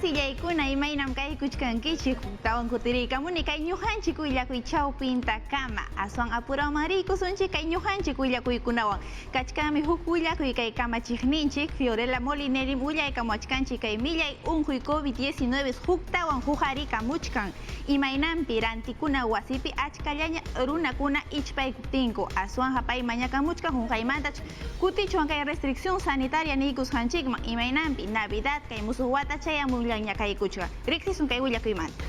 Masillaykuna imaynam kay kuchkankichik tawan kutiriykamuni kay ñuqanchik willakuy chawpinta kama aswan apuramariykusunchik kay ñuqanchik willakuykunawan kachkami huk willakuy kay kamachikninchik Fiorella Molinerim willaykamuachkanchik kay millay unquy COVID-19 huktawan huqarikamuchkan imaynampi rantikuna wasipi achkallaña runakuna ichpaykuptinku aswan hapay mañakamuchkan hunqaymantach kutichuan kay restricción sanitaria nikusqanchikman imaynampi Navidad kay musuq wata chayamunllaña kaykuchkan riqsisun kay willakuymanta.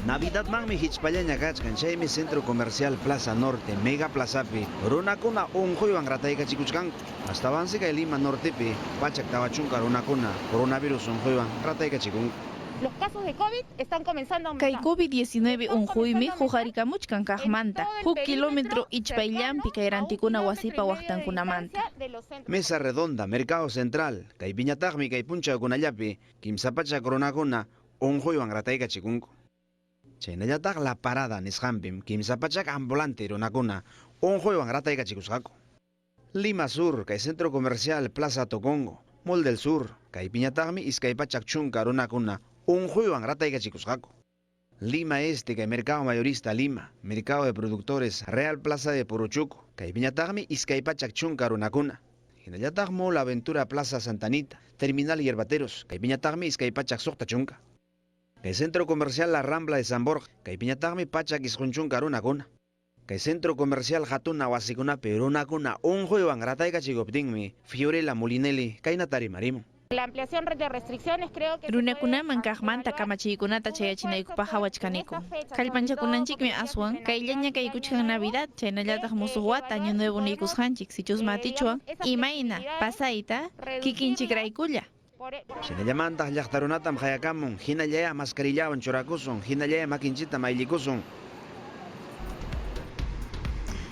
Navidad manmi hichpallaña kachkan chaymi Centro Comercial Plaza Norte Mega Plazapi runakuna unquywan rataykachikuchkanku astawansi kay Lima Nortepi pachak tawachunka runakuna coronavirus unquywan rataykachikunku. Los casos de COVID están comenzando a Kay aumentar. COVID-19 unquymi huqarikamuchkan kaqmanta huk kilómetro ichpayllanpi kay rantikuna wasipa waqtankunamanta. Mesa redonda Mercado Central kay piñataqmi kay punchawkunallapi kimsapacha runakuna unquywan rataykachikunku. Chaynallataq La Parada nisqanpim kimsapachak ambulante runakuna unquywan rataykachikusqaku. Lima Sur kay Centro Comercial Plaza Tocongo Mall del Sur kay piñataqmi iskaypachak chunka runakuna unquywan rataykachikusqaku. Lima Este kay Mercado Mayorista Lima Mercado de Productores Real Plaza de Puruchuco kay piñataqmi iskaypachak chunka runakuna. Hinallataq Mall Aventura Plaza Santanita Terminal Hierbateros kay piñataqmi iskaypachak suqta chunka. Kay Centro Comercial La Rambla de San Borja kay piñataqmi pachak isqunchunka runakuna. Kay Centro Comercial Hatuna wasikunapi runakuna unquywan rataykachikuptinmi Fiorella Molinelli kaynata rimarimun. La ampliación de restricciones creo que Runakunaman kaqmanta kamachiykunata chayachinaykupaq hawachkaniku. Kallpanchakunanchikmi aswan kayllaña kaykuchkan Navidad chaynallataq musuq wata año nuevo nikusqanchik sichus matichuan imayna pasayta kikinchikraykulla. Shinallamantaq llaqtarunatam hayakamun hinallaya mascarillawan churakusun hinallaya makinchita maylikusun.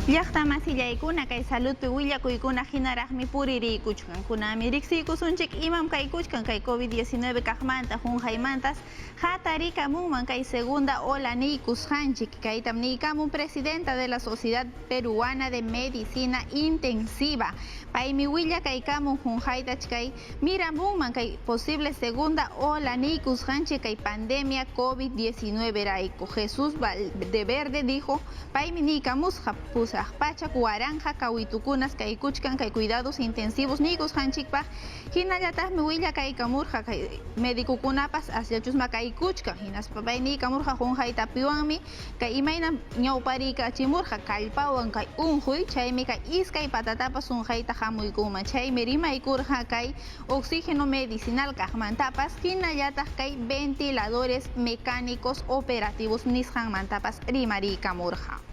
Llaqta masillaykuna kay saludpi willakuykuna hinaraqmi puririykuchkan kunami riqsiykusunchik imam kaykuchkan kay COVID-19 kaqmanta hunqaymantas hatarikamunman kay segunda ola niykusqanchik kaytam niykamun presidenta de la Sociedad Peruana de Medicina Intensiva paymi willakaykamun hunqaytach kay miramunman kay posible segunda ola niykusqanchik kay pandemia COVID-19 rayku. Jesús Valdeverde dijo paymi niykamusqa pachak waranja kawitukunas kaykuchkan kay cuidados intensivos nikusqanchikpaq hinallataqmi willakaykamurqa kay medikukunapas asllachusma kaykuchkan hinaspa pay niykamurqa hunqaytapiwanmi kay imayna ñawparikachimurqa kallpawan kay unquy chaymi kay iskay patatapas unqayta hamuykunman chaymi rimaykurqa kay oxígeno medicinal kaqmantapas hinallataq kay ventiladores mecánicos operativos nisqanmantapas rimariykamurqa.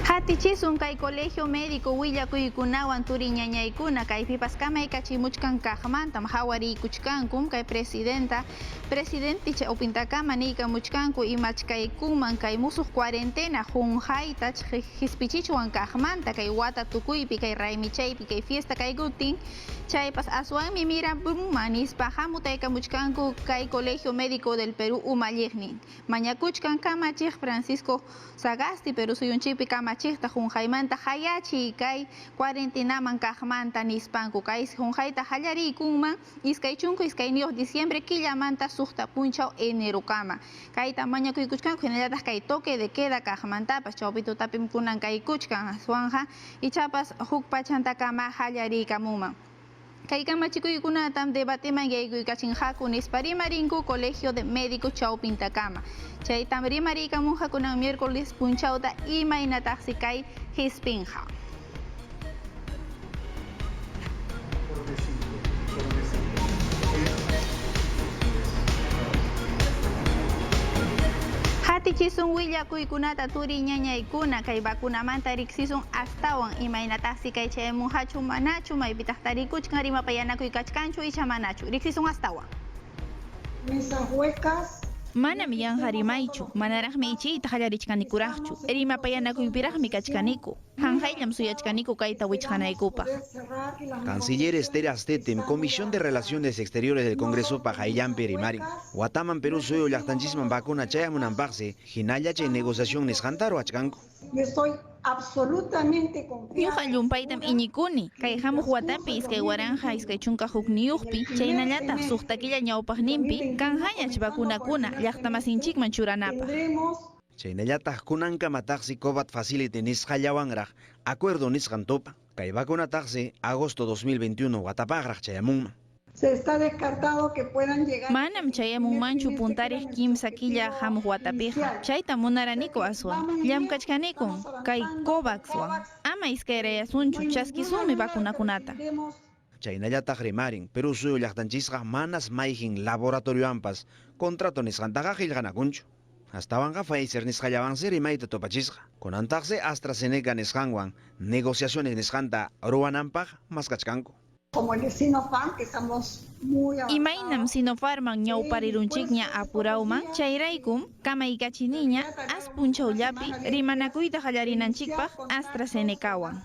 Hatichisun kay colegio médico willakuykunawan turiñañaykuna kaypipas kamaykachimuchkan kaqmantam hawariykuchkankum kay presidente chawpintakama niykamuchkanku imachkaykunman kay musuq cuarentena hunqaytach hispichichwan kaqmanta kay wata tukuypi kay raymichaypi kay fiesta kaykutin chaypas aswanmi miramunman nispa hamutaykamuchkanku kay colegio médico del Perú umalliqnin mañakuchkan kamachik Francisco Sagasti Perú suyunchikpi kamachikta hunqaymanta hayachi kay cuarentenaman kaqmanta nispanku kay hunqayta hallariykunman iskay chunku iskay niyuq diciembre killamanta suqta punchaw enero kama kayta mañakuykuchkanku hinallataq kay toque de queda kaqmantapas chawpi tutapim kunan kaykuchkan aswanja ichapas huk pachanta kama hallariykamunman. Kay kamachikuykunatam debateman yaykuykachinqaku nispa rimarinku Colegio de Médicos chawpintakama chaytam rimariykamunqa kunan miércoles punchawta imaynataqsi kay hispinqa. Hatichisun willakuykunata turiñañaykuna kay vacunamanta riqsisun astawan imaynataqsi kay chaymunqachu manachu maypitaq tarikuchkan rimapayanakuykachu icha manachu riqsisun astawan. Mesas huecas. Manam yanqarimaychu manaraqmi ichiyta hallarichkanikuraqchu rimapayanakuypiraqmi kachkaniku hanqayllam suyachkaniku kayta wichqanaykupaq. Canciller Esther Astetem, Comisión de Relaciones Exteriores del Congreso Pajayampi Rimarin. Guataman Perú suyo llaqtanchisman vacuna chayamunanpaqsi hinalla chay negociación nisqantaro achkanku. Yo estoy absolutamente confiada. Ñuqa llumpaytam iñikuni, kay hamuq watapi iskay waranja iskay chunka hukniyuqpi, chaynallataq suq takilla ñawpaqninpi kanhañach vacunakuna llaqtamasinchikman churanapaq. Chaynallataq kunankamatajsi COVID Facility nisqallawanraq acuerdo nisqan tupa. Kay vacunataqsi agosto 2021 watapaqraq chayamunman. Se está descartado que puedan llegar. Manam chayamunmanchu puntarij kimsa killa hamuq watapiqa. Chayta munaraniku aswan. Llamkachkanikun kay COVAXwan. Ama iskayrayasunchu chaskisumi vacunakunata. Chaynallataq rimarin Perú suyu llaqtanchisqa manas mayjin laboratorioampas contrato nisqantaqa qillqanakunchu. Hastawanqa Pfizer nisqallawansi rimayta tupachisqa. Kunantaqsi AstraZeneca nisqanwan negociaciones nisqanta ruwananpaq maskachkanku. Como el Sinopharm, que estamos muy avanzados. Imaynam Sinopharman ñawparirunchikña apurauman, chayraykum kamaykachiniña aspunchawllapi rimanakuyta qallarinanchikpaq AstraZenecawan.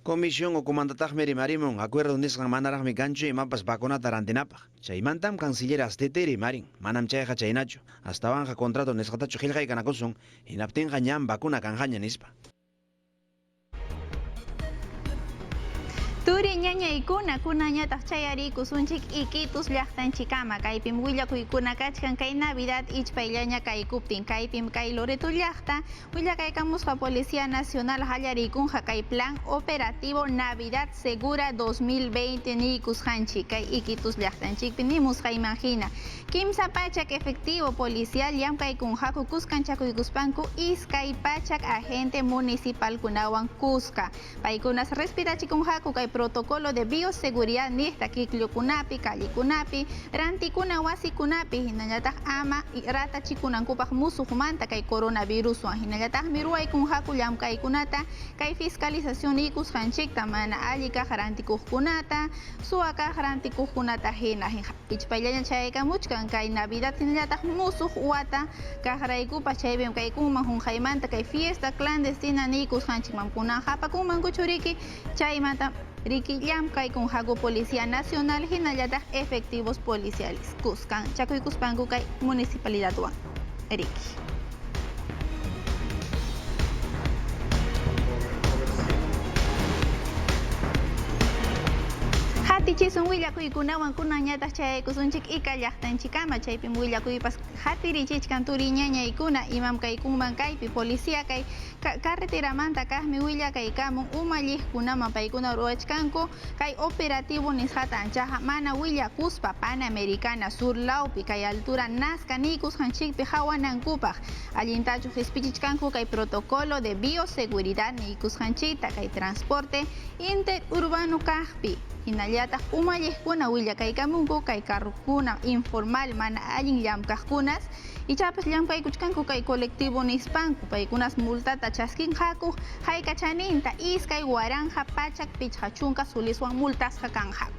Comisión o comandataqmi rimarimun acuerdo nisqan manaraqmi kanchu imapas vacunata rantinapaq. Chaymantam canciller Astete rimarin, manam chayqa chaynachu. Hastawanqa contrato nisqatachu qillqaykanakusun, hinaptinqa ñam vacuna kanjaña nispa. Turi ñañaykuna kunañataq chayarikusunchik Iquitos llaqtanchikama kaypim willakuykuna kachkan kay Navidad ichpayllaña kaykuptin kaypim kay Loreto llaqta willakaykamusqa Policía Nacional hallarikunqa kay Plan Operativo Navidad Segura 2020 nikusqanchik kay Iquitos llaqtanchikpi nimusqa imagina kimsa pachak efectivo policial llamkaykunqaku kuskanchakuykuspanku iskay pachak agente municipal kunawan kuska paykunas respirachikunqaku kay protocolo de bioseguridad nista kiklyukunapi, kallikunapi, rantikuna wasikunapi, hinallataq ama ratachikunankupaq musuqmanta kay coronaviruswan, hinallataq miruwaykunqaku llamkaykunata kay fiscalización nikusqanchikta mana alli kaq rantikuqkunata, suwa kaq rantikuqkunata hina ichpayllaña chayaykamuchkan kay Navidad hinallataq musuq wata kaq raykupas chaypim kaykunman hunqaymanta kay fiesta clandestina nikusqanchikman kunan hapakunman kuchuriki chaymanta Riki llamkaykunqaku Policía Nacional hinallataq efectivos policiales kuskan chakuykuspanku kay municipalidadwan Riki. Hatichisun willakuykunawan kunañataq chayaykusunchik ika llaqtanchikama chaypim willakuypas hatirichichkan turi ñañaykuna imam kaykunman kaypi policía kay carreteramanta kaqmi willakaykamun umalliqkunaman paykuna ruwachkanku kay operativo nisqata anchaqa mana willakuspa Panamericana Sur lawpi kay altura Nazca nikusqanchikpi hawanankupaq allintachu hispichichkanku kay protocolo de bioseguridad nikusqanchikta kay transporte interurbano kaqpi hinallataq umalliqkuna willakaykamunku kay carrukuna informal mana allin llamkaqkunas ichapas llamkaykuchkanku kay colectivo nispanku paykunas multata chaskinqaku haykachaninta iskay waranja pachak pichqa chunka suliswan multasqa kanqaku.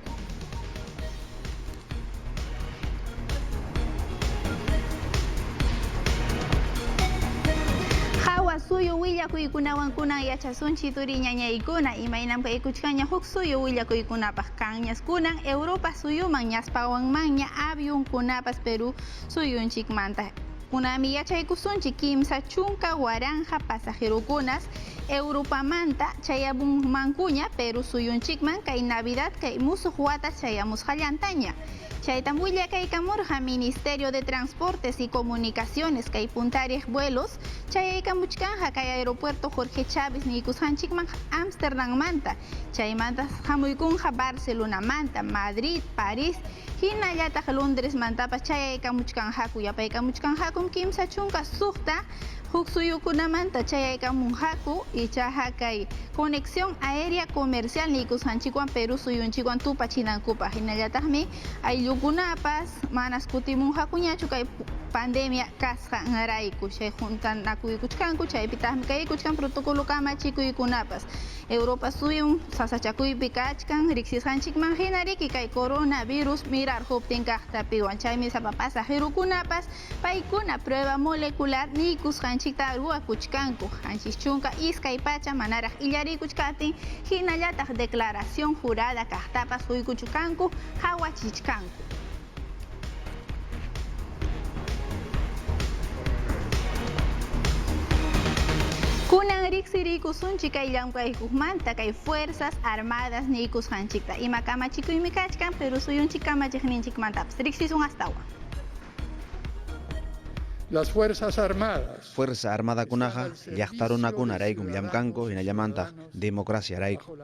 Suyu willakuykunawan kunan yachasunchik turi ñañaykuna imaynam kaykuchkaña huk suyu willakuykunapaq kanñas kunan Europa suyuman ñaspawanmanña avionkunapas Perú suyunchikmanta kunami yachaykusunchik kimsa chunka waranja pasajerokunas Europamanta chayamunmankuña Perú suyunchikman kay Navidad kay musuq wata chayamusqallantaña. Chaytam willakaykamurqa Ministerio de Transportes y Comunicaciones kay puntarej vuelos chayaykamuchkanja kay aeropuerto Jorge Chávez nikusqanchikman Amsterdam-manta chaymanta hamuykunqa Barcelona-manta Madrid, París hinallataq Londres-mantapas chayaykamuchkanjaku yapaykamuchkanjakum kimsa chunka suqta huk suyukunamanta chayaykamunjaku ichaqa kay conexión aérea comercial nikusqanchikwan Perú suyunchikwan tupachinankupaq hinallataqmi ayllukunapas manas kutimunjakuñachu kay pandemia kasqanrayku chay juntanakuykuchkanku chaypitaqmi kaykuchkan protocolo kamachikuykunapas Europa suyun sasachakuypi kachkan riqsisqanchikman hinariki kay coronavirus mirar huptin kaqtapiwan chaymi sapa pasajerokunapas paykuna prueba molecular nikusqanchikta ruwakuchkanku qanchis chunka iskay pacha manaraq illarikuchkatin hinallataq declaración jurada kaqtapas quykuchkanku hawachichkanku. Kunan riksirikusunchik kay llamkaykuqmanta kay Fuerzas Armadas nikusqanchikta. Ima kamachikuymi kachkan, pero suyunchik kamachikninchikmantapas. Riksisun astawa. Las Fuerzas Armadas. Fuerza Armada kunaja, llaqtarunakuna raykum llamkanku hinallamanta democracia rayku.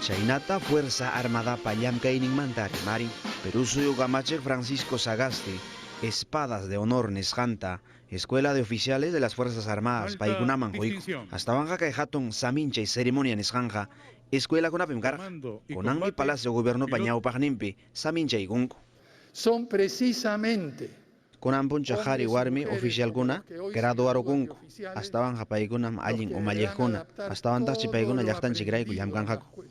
Chaynata Fuerza Armada pa llamkayninmanta rimarin, Perú suyo kamachik Francisco Sagasti, Espadas de Honor nisqanta, Escuela de Oficiales de las Fuerzas Armadas, paikunaman juiku. Hasta banja kay hatun samincha y ceremonia nisqanja, Escuela kunapim karqa. Kunanmi Palacio Gobierno pañawpaqninpi, samincha ikunku. Son precisamente Kunan puncha jari warmi oficial kuna, graduaro kunku. Hasta banja paikunam allin umallijkuna. Hasta bantachi paikuna llaqtanchik rayku llamkanjaku.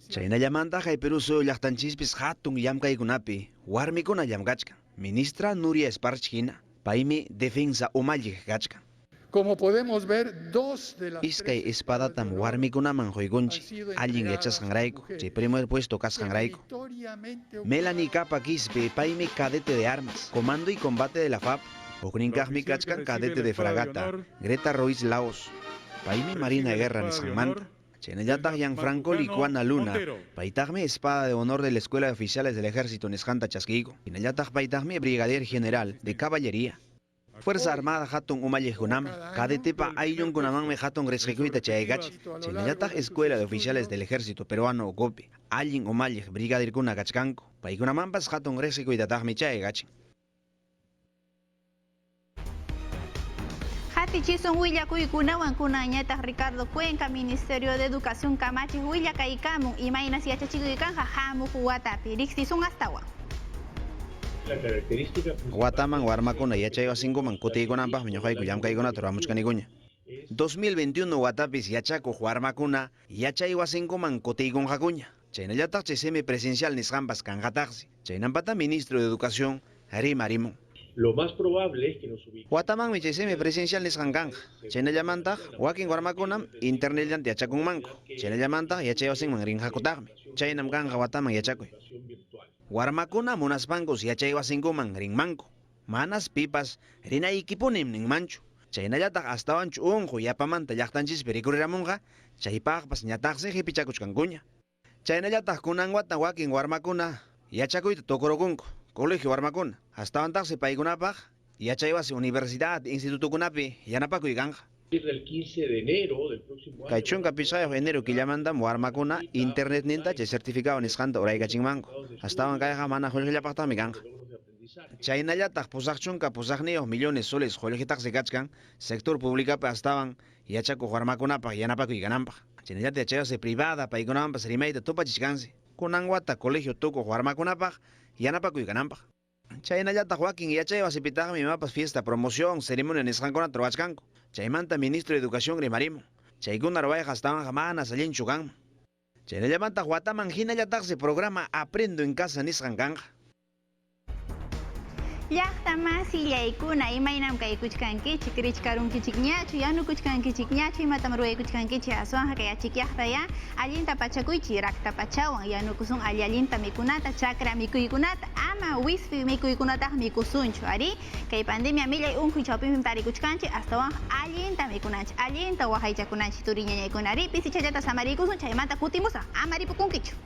Chaynallamanta kay Perú suyo llaqtanchispis hatun llamkaykunapi, warmikuna llamkachkan. Ministra Nuria Esparchina, paimi defensa umallik kachkan. Como podemos ver, dos de las Iskay espadatam warmikunaman hoygunchi, allin yachasqan rayku, chay primer puesto kasqan rayku. Melanie Capa Quispe, paimi cadete de armas, comando y combate de la FAP. Okninkajmi kachkan cadete de fragata, Greta Ruiz Laos, paimi marina de guerra nisqanmanta. Chenayataq Gianfranco Licuana Luna, paitajme espada de honor de la Escuela de Oficiales del Ejército Nisqanta Chasquico. Chenayataq paitajme brigadier general de caballería. Fuerza Armada hatun umallijkunama, kadetepa ayllun kunamanme hatun resqikuita chaygachi. Chenayataq Escuela de Oficiales del Ejército Peruano Ocope, allin umallij brigadier kuna kachkanku, paykunamanpas hatun resqikuitataqmi chaygachi. Hatichison willakuykunawan kunañataq Ricardo Cuenca, Ministerio de Educación kamachik willakaykamun imaynas yachachikuykanja hamuq watapi. Riqsisun astawa. La característica Wataman warmakuna yachaywasinkuman kutiykunanpaq ñuqayku llamkaykunata ruramuchkanikuña. 2021 watapis yachakuq warmakuna yachaywasinkuman kutiykunqakuña. Chaynallataq chay semipresencial nisqanpas kanqataqsi. Chaynampata Ministro de Educación rimarimun. lo más probable es que nos ubiquemos. Watamanmi chay semipresencial nisqankanja. Chaynallamantaq wakin warmakunam internetllanti yachakunmanku. Chaynallamantaq yachaywasinman rinqakutaqmi. Chaynam kanja wataman yachakuy. Warmakuna munaspankos yachaywasinkuman rinmanku. Manas pipas rinaykipunim ninmanchu. Chaynallataq astawanchu unqu yapamanta llaqtanchispi rikuriramunqa, chaypaqpas ñataqsi hipichakuchkankuña. Chaynallataq kunan wata wakin warmakuna yachakuyta tukurukunku. Colegio warmakuna. Astawantaqsi paykunapaq yachaywasi universidad, institutukunapi yanapakuykanqa. Del 15 de enero del próximo año. Kay chunka pisqayuq enero killamanta warmakuna internet ninta chay certificado nisqanta uraykachinmanku. Astawan kayqa mana colegiopaqtaqmi kanqa. Chaynallataq pusaq chunka pusaqniyuq millones soles colegiotaqsi kachkan sector públicapi astawan yachakuq warmakunapaq yanapakuykananpaq. Chaynallata yachaywasi privada paykunamanpas rimayta tupachishkansi. Kunan wata colegio tukuq warmakunapaq yanapakuykananpaq. Chaynallataq wakin yachaywasipitaqmi imapas fiesta, promoción, ceremonia nisqankunata ruwachkanku. Chaymanta Ministro de Educación rimarimun. Chaykuna ruwayqa astawanqa manas allinchu kanman. Chaynallamantaq wataman hinallataqsi programa Aprendo en Casa nisqan kanqa. Llaqta masillaykuna imaynam kaykuchkankichik richkarunkichik ñachu yanukuchkankichik ñachu imatam ruwaykuchkankichik aswanja kay achik llaqtaya allinta pachakuychik rakta pachawan yanukusun allinta mikunata chakra mikuykunata ama wispi mikuykunataq mikusunchu ari kay pandemia millay unquy chawpinmi tarikuchkanchik astawanja allinta mikunanchik allinta waqaychakunanchik turiñañaykuna ari pisi chayllata samarikusun chaymanta kutimusaq ama ripukunkichu.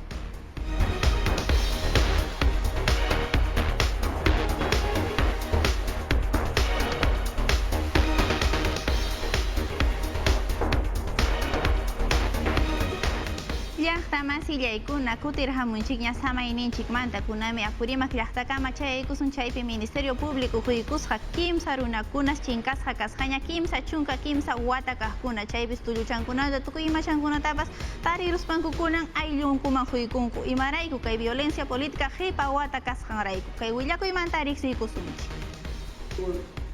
Llaqta masillaykuna kutirhamunchikña samayninchikmanta kunami apurimaq llaqtakama chayaykusun chaypi Ministerio Público quykusqa kimsa runakunas chinkasqa kasqaña kimsa chunka kimsa wata kaqkuna chaypis tulluchankunata tukuy imashankunatapas tariruspanku kunan ayllunkuman quykunku imarayku kay violencia política qipa wata kasqanrayku kay willakuymanta riqsiykusunchik.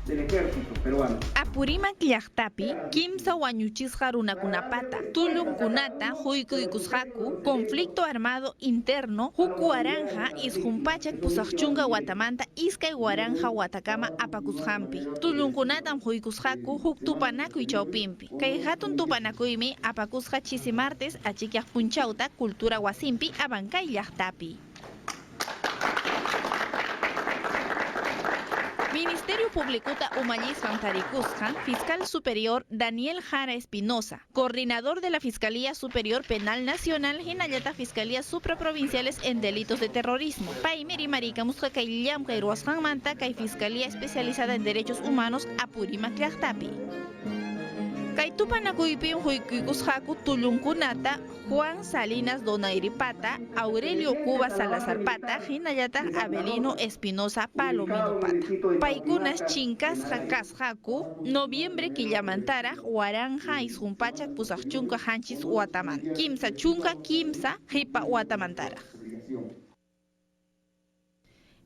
Del ejército peruano. Apurimaq llaqtapi kimsa wañuchisqa runakunapata tullunkunata huykuykusqaku conflicto armado interno huk waranja isqunpachak pusaqchunka watamanta iskay waranja watakama apakusqanpi tullunkunatam huykusqaku huk tupanakuy chawpinpi kay hatun tupanakuymi apakusqa chisi martes achikyaq punchawta cultura wasinpi Abancay llaqtapi. Ministerio Público Umallisqan Tarikusqan, Fiscal Superior Daniel Jara Espinosa, Coordinador de la Fiscalía Superior Penal Nacional, Hinayata Fiscalías Supraprovinciales en Delitos de Terrorismo. Paimiri Marica Musca Yam Kairuasqan Manta, Kai Fiscalía Especializada en Derechos Humanos, Apurima Tlaqtapi. Kay tupanakuypi huykukusqaku tullunkunata Juan Salinas Donairipata, Aurelio Cuba Salazar Pata, hinallataq Abelino Espinosa Palomino Pata. Paykunas chinkasqa kasqaku noviembre killamantaraq waranja isqunpachak pusaq chunka hanchis wataman. Kimsa chunka kimsa hipa watamantaraq.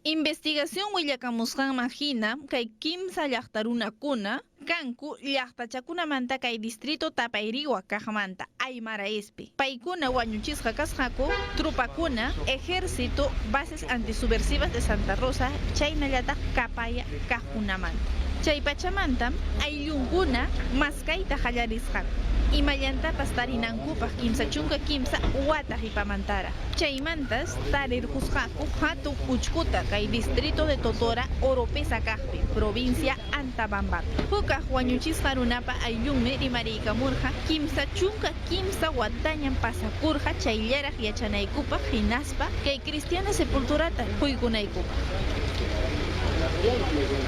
Investigación willakamusqanman hina kay kimsa llaqtarunakuna kanku llaqtachakunamanta kay distrito Tapairiwa kaqmanta Aymara Espi. Paykuna wañuchisqa kasqaku trupakuna ejército bases antisubversivas de Santa Rosa chaynallataq Capaya kaqkunamanta. Chay pachamantam ayllunkuna maskayta hallarisqaku. Imallantapas tarinankupaq kimsa chunka kimsa wata hipamantara. Chaymantas tarirqusqaku hatun uchkuta kay distrito de Totora Oropesa kaqpi, provincia Antabambapi. Hukaq wañuchisqa runapa ayllunmi rimariykamurqa kimsa chunka kimsa watañan pasakurqa chayllaraq yachanaykupaq hinaspa kay cristiana sepulturata huykunaykupaq.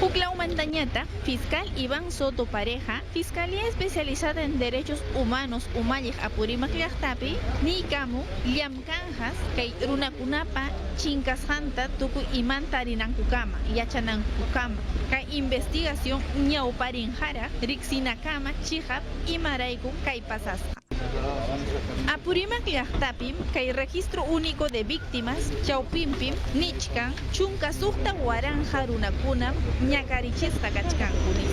Uclaumantañata, fiscal Iván Soto Pareja, Fiscalía Especializada en Derechos Humanos Umalliq Apurímac Llaqtapi, Nikamu, Llamkanjas, kay runakunapa chinkasqanta tukuy imanta rinankukama, yachanankukama, kay investigación ñawparinjaraq riqsinakama chihap imarayku kay pasasqa. Apurímac Llaqtapim kay registro único de víctimas chawpimpim nichkan chunka sukta waranja runakunam ñakarichisqa kachkankunis.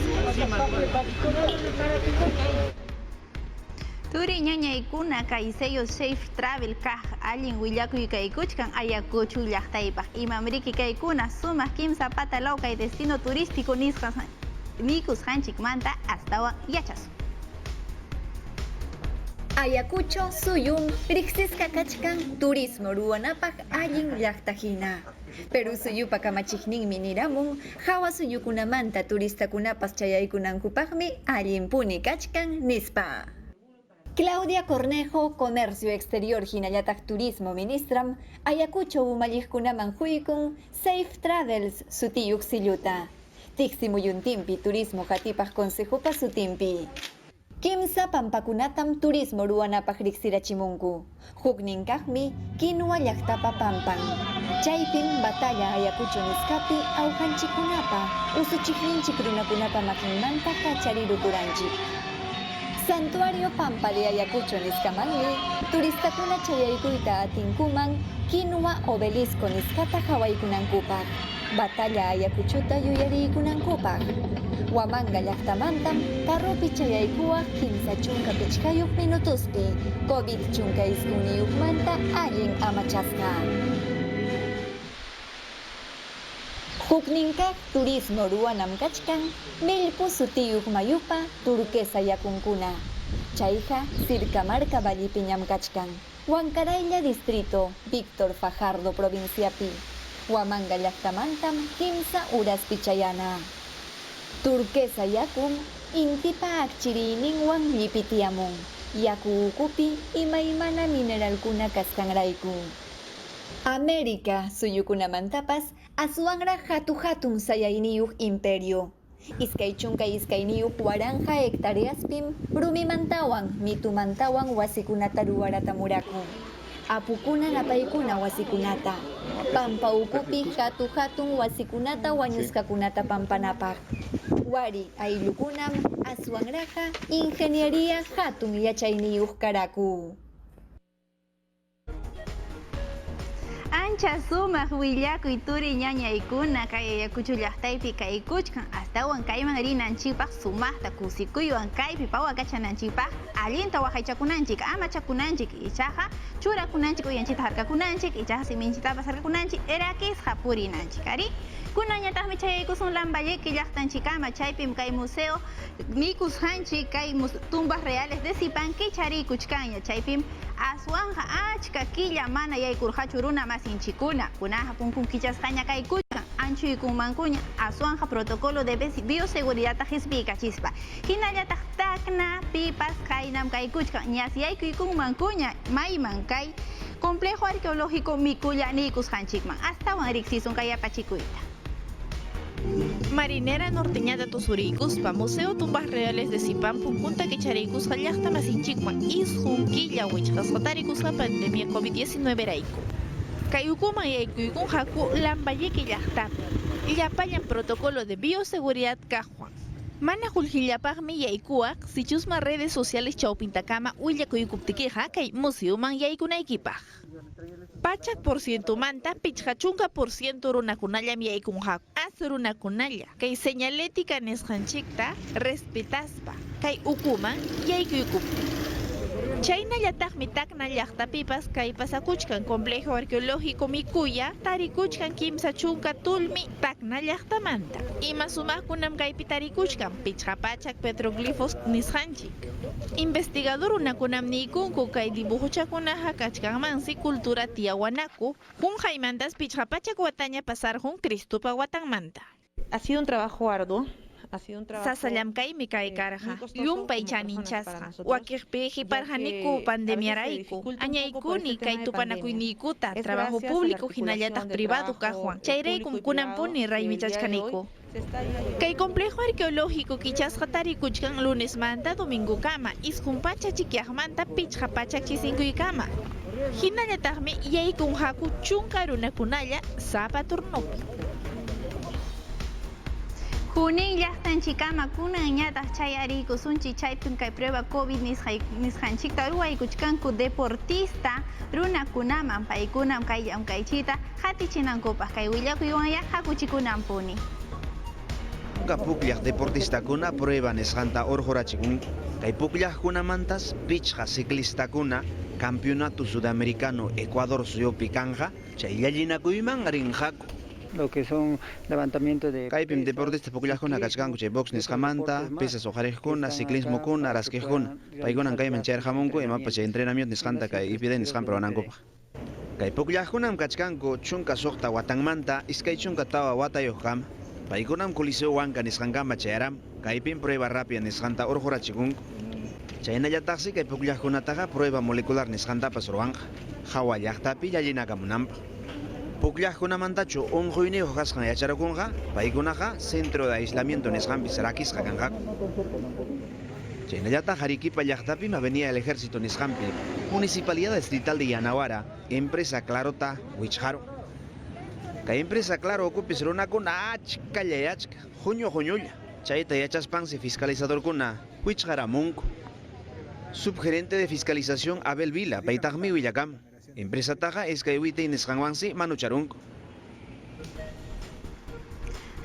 Turi ñañaykuna kay sello Safe Travel kaq allin willakuy kaykuchkan Ayacucho llaqtaypaq. Imamriki kaykuna sumaq kimsa patalaw kay destino turístico nikusqanchikmanta astawan yachasun. Ayacucho suyum riqsisqa kachkan turismo ruwanapaq allin llaqtajina. Peru suyupa kamachiqninmi niramun hawa suyukunamanta turistakunapas chayaykunankupaqmi allinpuni kachkan nispa. Claudia Cornejo, Comercio Exterior hinallataq Turismo Ministram, Ayacucho umalliqkunaman huykun Safe Travels sutiyuq silluta. Tiqsimuyuntinpi Turismo hatipaq Consejopa sutinpi. Kimsa pampakunatam turismo ruwanapaq riqsirachimunku. Huknin kaqmi Kinua llaqtapa pampan. Chaypin batalla Ayacucho nisqapi awqanchikkunapa usuchiqninchik runakunapa makinmanta kacharirukuranchik. Santuario Pampa de Ayacucho nisqamanmi turistakuna chayaykuyta atinkuman Kinua Obelisco nisqata hawaykunankupaq. Batalla Ayacuchota yuyariykunankupaq. Huamanga llaqtamantam carropi chayaykuwaq kimsa chunka pichkayuq minutuspi COVID chunka isquniyuqmanta allin amachasqa. Hukninkaq turismo ruwanam kachkan millpu sutiyuq mayupa turquesa yakunkuna. Chayqa Circamarca Vallipiñam kachkan. Huancaraylla distrito Víctor Fajardo provinciapi. Huamanga llaqtamantam kimsa uraspi chayana. Turquesa yakum intipa akchiriyninwan llipitiamun. Yaku ukupi imaymana mineralkuna kasqanrayku. América suyukunamantapas aswanra hatun sayayniyuq imperio. Iskay chunka iskayniyuq waranja hectareaspim rumimantawan mitumantawan wasikunata ruwaratamuraku. Apukuna napaykuna wasikunata. Pampa ukupi hatun wasikunata wañusqakunata pampanapaq. Wari ayllukunam aswanraqa ingeniería hatun yachayniyuq karaku. Ancha sumaq willakuy turi ñañaykuna kay Ayacucho llaqtaypi kaykuchkan astawan kayman rinanchikpaq sumaqta kusikuywan kaypi pawakachananchikpaq allinta waqaychakunanchik amachakunanchik ichaqa churakunanchik uyanchita harkakunanchik ichaqa siminchitapas harkakunanchik erakisqa purinanchik ari kunañataqmi chayaykusun Lambayeque llaqtanchikama chaypim kay museo mikusqanchik kay tumbas reales de Sipanqui chariykuchkanña chaypim aswanja achka killa mana yaykurqachu runa masinchikuna kunaqa punkun kichasqaña kaykuchkan chuykunmankuña aswanja protocolo de bioseguridad hispica chispa. Hinallataq takna pipas kainam kaykuchkan ñasiyaykunmankuña mayman kay complejo arqueológico Mikulla nikusqanchikman astawan riqsisun kay apachikuyta. Marinera norteñata tusuricuspa Museo Tumbas Reales de Zipampu punta que charicusqa llaqta masinchikman isqunquilla wichqasqataricusqa pandemia COVID-19 rayku. Kay ukuman yaykuykun haku lambayequi llaqtapi llapallan protocolo de bioseguridad kaqwan. Mana qullqillapaqmi yaykuwaq sichusma redes sociales chawpintakama willakuykuptikiqa kay museuman yaykunaykipaq. Pachak porcientumanta pichqa chunka porciento runakunallam yaykunqaku. Runakunalla kay señalética nisqanchikta respetaspa kay ukuman yaykuykuptin. Chaynallataqmi takna llaqtapipas kay pasakuchkan complejo arqueológico Mikulla tarikuchkan kimsa chunka tulmi takna llaqtamanta. Ima sumaqkunam kaypi tarikuchkan pichqa pachak petroglifos nisqanchik. Investigador runakunam niykunku kay dibujuchakunaqa kachkanmansi cultura tiyawanaku qunqaymantas pichqa pachak wataña pasarqun Cristupa watanmanta. Ha sido un trabajo arduo. Sasallamkaymi kay karqa llumpay chaninchasqa wakiqpiqi parqaniku pandemiarayku añaykuni kay tupanakuyniykuta trabajo público hinallataq privado kaqwan chayraykum kunampuni raymichachkaniku. Kay complejo arqueológico kichasqa tarikuchkan lunesmanta domingokama isqun pacha chikyaqmanta pichqa pachak chisinkuykama. Hinallataqmi yaykunqaku chunka runakunalla sapa turnupi. Junin llaqtanchikama kunan ñataq chay ariykusunchik chaypin kay prueba COVID nisqanchikta ruwaykuchkanku deportista runakunaman paykunam kay llankaychita hatichinankupas kay willakuywanlla hakuchikunampuni. Pukllaq deportistakuna prueba nisqanta urqurachikun. Kay pukllaqkunamantas pichqa ciclistakuna campeonato sudamericano Ecuador suyupi kanja chay llallinakuyman rinqaku. Lo que son levantamiento de Kaypim deportista pukllaqkuna kachkanku chay box nisqamanta, pesas uqariqkuna, ciclismokuna, araskiqkuna. Paykunan kayman chayarqamunku imapas chay entrenamiento nisqanta kay ipida nisqan probanankupaq. Kay pukllaqkunam kachkanku chunka suqta watanmanta iskay chunka tawa watayuq kama. Paykunam Coliseo Huanca nisqankama chayaram, kaypim prueba rápida nisqanta urqurachikunku. Chaynallataqsi kay pukllaqkunataqa prueba molecular nisqantapas ruwanqa, hawa llaqtapi llallinakamunanpaq. Pukllaqkunamantachu unquyniyuq kasqan yacharakunqa, paykunaqa centro de aislamiento nisqanpis rakisqa kanqaku. Chaynallataq Arequipa llaqtapim Avenida del Ejército nisqanpi, Municipalidad Distrital de Yanawara, empresa Clarota wichqaru. Kay empresa Claro okupis runakuna achka llallachka, huñulla. Chayta yachaspansi fiscalizadorkuna wichqaramunku. Subgerente de fiscalización Abel Vila, paytaqmi willakam. Empresa taja eskayuite nisqanwansi manucharunku.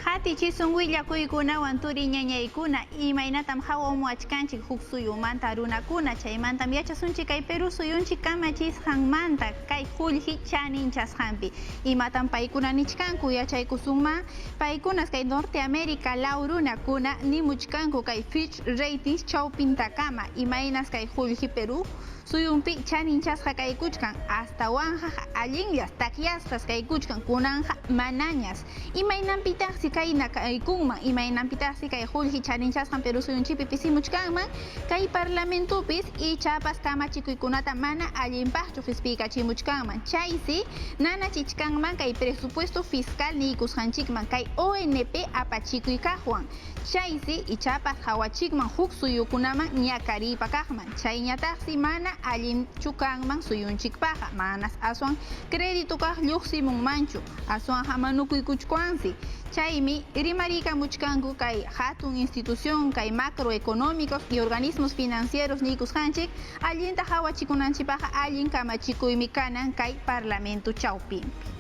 Hatichisun willakuykunawan turi ñañaykuna imaynatam hawamuachkanchik huk suyumanta runakuna chaymantam yachasunchik kay Perú suyunchik kamachisqanmanta kay qullqi chaninchasqanpi imatam paykuna nichkanku yachaykusunman paykunas kay Norteamérica law runakuna nimuchkanku kay Fitch Ratings chawpintakama imaynas kay qullqi Perú suyunpi chaninchasqa kaykuchkan hasta wanja allinllas takyasqas kaykuchkan kunanja manañas imaynanpitaqsi kayna kaykunman imaynanpitaqsi kay qullqi chaninchasqan Perú suyunchipi pisimuchkanman kay parlamentupis ichapas kamachikuykunata mana allinpaqchu qhispiykachimuchkanman chaysi nanachichkanman kay presupuesto fiscal niykusqanchikman kay ONP apachikuykaqwan chaysi ichapas hawachikman huk suyukunaman ñakaripa kaqman chayñataqsi mana allin chukanman suyunchikpaqa manas aswan crédito kaq lluqsimunmanchu aswan hamanukuykuchkuansi chaymi rimarikamuchkanku kay hatun institución kay macroeconómicos y organismos financieros niykusqanchik allinta hawachikunanchikpaqa allin kamachikuymi kanan kay parlamento chawpinpi.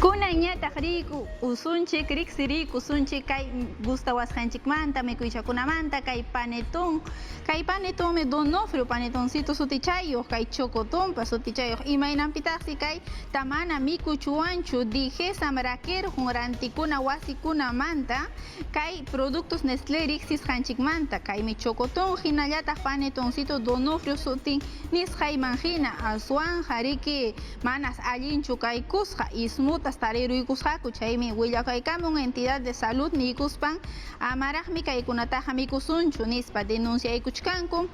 Kunan Turiñataq riku usunchik riku usunchik kay gustawasqanchikmanta mikuychakunamanta kay panetonmi Donofrio panetoncito sutichayuq kay chocotonpa sutichayuq imaynanpitaqsi kay tamana mikuchuwanchu digesam raquirjun rantikuna wasikunamanta kay productos Nestlé riqsisqanchikmanta kaymi chocoton hinallataq panetoncito Donofrio sutin nisqayman hina aswanja riki manas allinchu kaykusqa ismutas tariruykusqaku chaymi willakaykamun entidad de salud nikuspan amaraqmi kaykunataqa mikusunchu nispa denunciaykuchkanku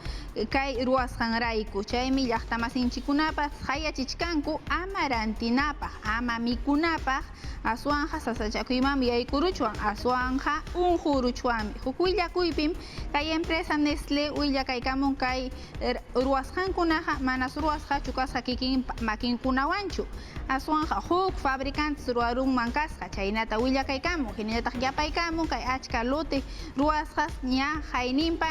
kay ruwasqanrayku chaymi llaqtamasinchikunapas hayachichkanku ama rantinapaq ama mikunapaq aswanja sasachakuymanmi yaykuruchwan aswanja unquruchwanmi huk willakuypim kay empresa Nestlé willakaykamun kay ruwasqankunaqa manas ruwasqa chukasqa kikin makinkunawanchu aswanja huk fabricantes ruwarunman kasqa chaynata willakaykamun hinallataq yapaykamun kay achka lote ruwasqas ña hayninpa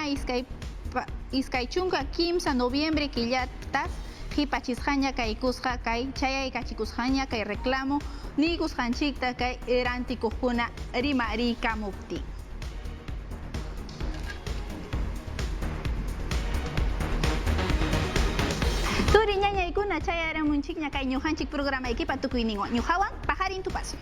iskay chunka 15 noviembre killatas qhipachisqaña kaykusqa kay chayaykachikusqaña kay reclamo nikusqanchikta kay rantikuqkuna rimariykamuptin. Turi ñañaykuna chayaramunchikña kay ñuqanchik programa equipa tukuyninwan ñuqawan Pajarin Tupasu.